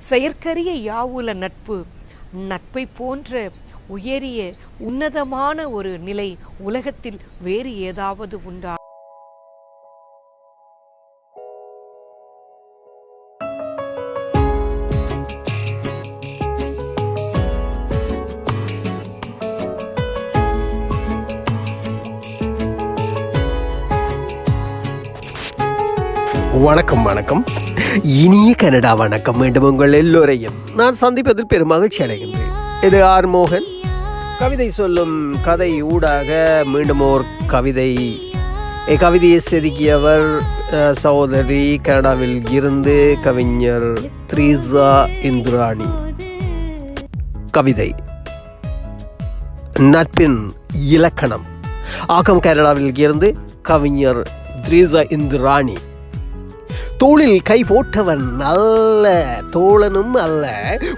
செயற்கரிய யாவுல நட்பு. நட்பை போன்ற உயரிய உன்னதமான ஒரு நிலை உலகத்தில் வேறு ஏதாவது உண்டா? வணக்கம் வணக்கம், இனிய கனடா வணக்கம். மீண்டும் உங்கள் எல்லோரையும் நான் சந்திப்பதில் பெரும் மகிழ்ச்சி அடைகின்றேன். இது ஆர் மோகன். கவிதை சொல்லும் கதை ஊடாக மீண்டும் ஓர் கவிதையை செதுக்கியவர் சகோதரி கனடாவில் இருந்து கவிஞர் த்ரீசா இந்திராணி. கவிதை நட்பின் இலக்கணம். ஆக்கம் கனடாவில் இருந்து கவிஞர் த்ரீசா இந்திராணி. தோளில் கை போட்டவன் நல்ல தோழனும் அல்ல,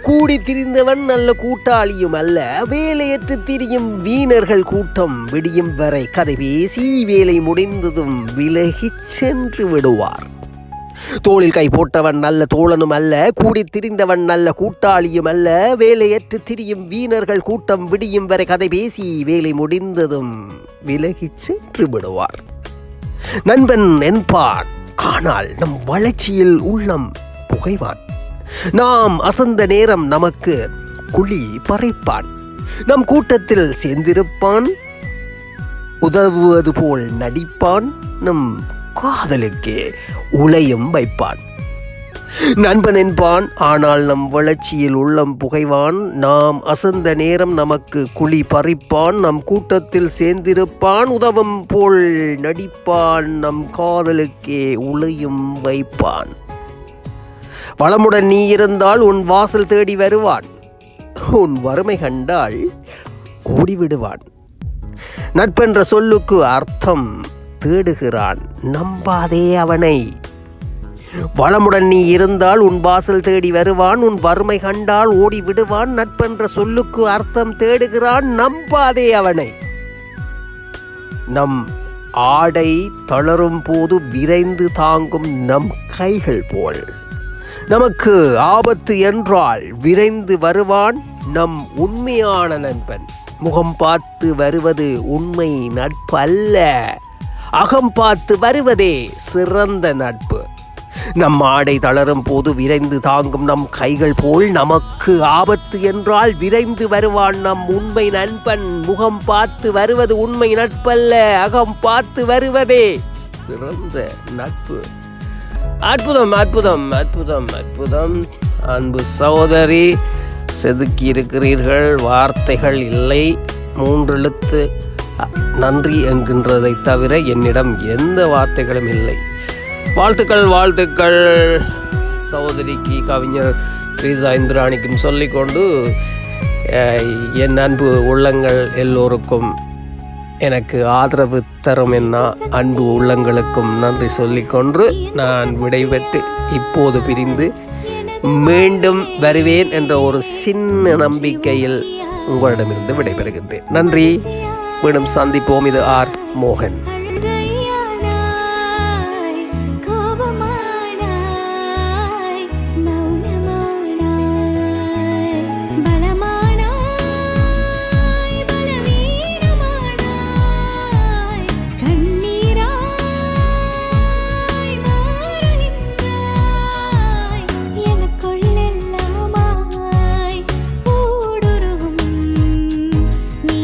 கூடி திரிந்தவன் நல்ல கூட்டாளியும் அல்ல, வேலையற்று திரியும் வீணர்கள் கூட்டம் விடியும் வரை கதை பேசி வேலை முடிந்ததும் விலகி சென்று விடுவார். தோளில் கை போட்டவன் நல்ல தோழனும் அல்ல, கூடி திரிந்தவன் நல்ல கூட்டாளியும் அல்ல, வேலையற்று திரியும் வீணர்கள் கூட்டம் விடியும் வரை கதை பேசி வேலை முடிந்ததும் விலகி சென்று விடுவார். நண்பன் என்பான், ஆனால் நம் வளர்ச்சியில் உள்ளம் புகைவான். நாம் அசந்த நேரம் நமக்கு குழி பறைப்பான். நம் கூட்டத்தில் சேர்ந்திருப்பான், உதவுவது போல் நடிப்பான், நம் காதலுக்கே உலையும் வைப்பான். நண்பன் என்பான், ஆனால் நம் வளர்ச்சியில் உள்ளம் புகைவான். நாம் அசந்த நேரம் நமக்கு குழி பறிப்பான், நம் கூட்டத்தில் சேர்ந்திருப்பான், உதவும் போல் நடிப்பான், நம் காதலுக்கே உலையும் வைப்பான். வளமுடன் நீ இருந்தால் உன் வாசல் தேடி வருவான், உன் வறுமை கண்டால் ஓடிவிடுவான். நட்பென்ற சொல்லுக்கு அர்த்தம் தேடுகிறான், நம்பாதே அவனை. வளமுடன் நீ இருந்தால் உன் வாசல் தேடி வருவான், உன் வறுமை கண்டால் ஓடி விடுவான். நட்பென்ற சொல்லுக்கு அர்த்தம் தேடுகிறான், நம்பாதே அவனை. நம் ஆடை தளரும் போது விரைந்து தாங்கும் நம் கைகள் போல், நமக்கு ஆபத்து என்றால் விரைந்து வருவான் நம் உண்மையான நண்பன். முகம் பார்த்து வருவது உண்மை நட்பு அல்ல, அகம் பார்த்து வருவதே சிறந்த நட்பு. நம் ஆடை தளரும் போது விரைந்து தாங்கும் நம் கைகள் போல், நமக்கு ஆபத்து என்றால் விரைந்து வருவான் நம் உண்மை நண்பன். முகம் பார்த்து வருவது உண்மை நட்பல்ல, அகம் பார்த்து வருவதே சிறந்த நட்பு. அற்புதம் அற்புதம் அற்புதம் அற்புதம். அன்பு சகோதரி, செதுக்கி இருக்கிறீர்கள். வார்த்தைகள் இல்லை, 3 எழுத்து நன்றி என்கின்றதை தவிர என்னிடம் எந்த வார்த்தைகளும் இல்லை. வாழ்த்துக்கள் வாழ்த்துக்கள் சகோதரிக்கு, கவிஞர் த்ரீசா இந்திராணிக்கும் சொல்லிக்கொண்டு என் அன்பு உள்ளங்கள் எல்லோருக்கும் எனக்கு ஆதரவு தரும் என்ன அன்பு உள்ளங்களுக்கும் நன்றி சொல்லிக்கொண்டு நான் விடைபெற்று இப்போது பிரிந்து மீண்டும் வருவேன் என்ற ஒரு சின்ன நம்பிக்கையில் உங்களிடமிருந்து விடைபெறுகின்றேன். நன்றி, மீண்டும் சந்திப்போம். இது ஆர் மோகன். நீ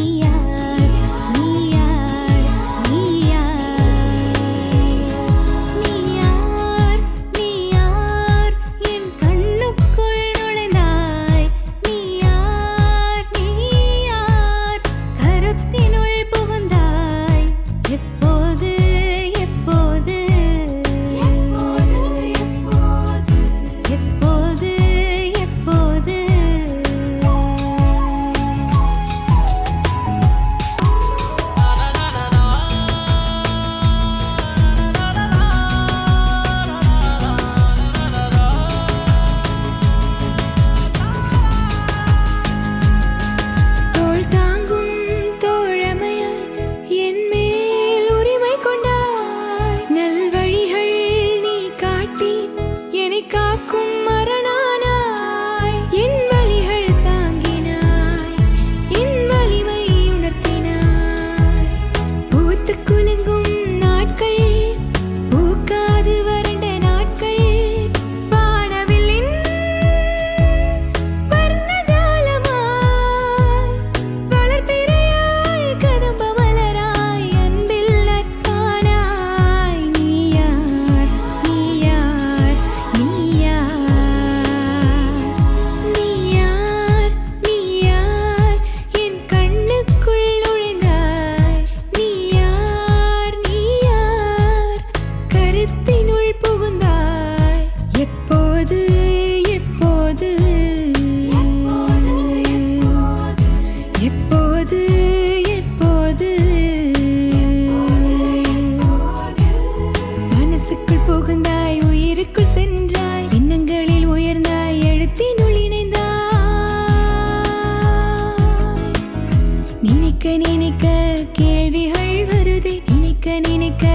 கேள்விகள் வருதே, நினைக்க நினைக்க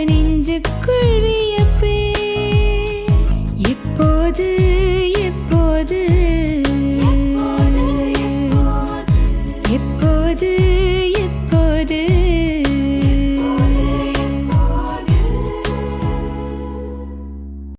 நெஞ்சுக்குள் வியப்பே. எப்போது எப்போது எப்போது எப்போது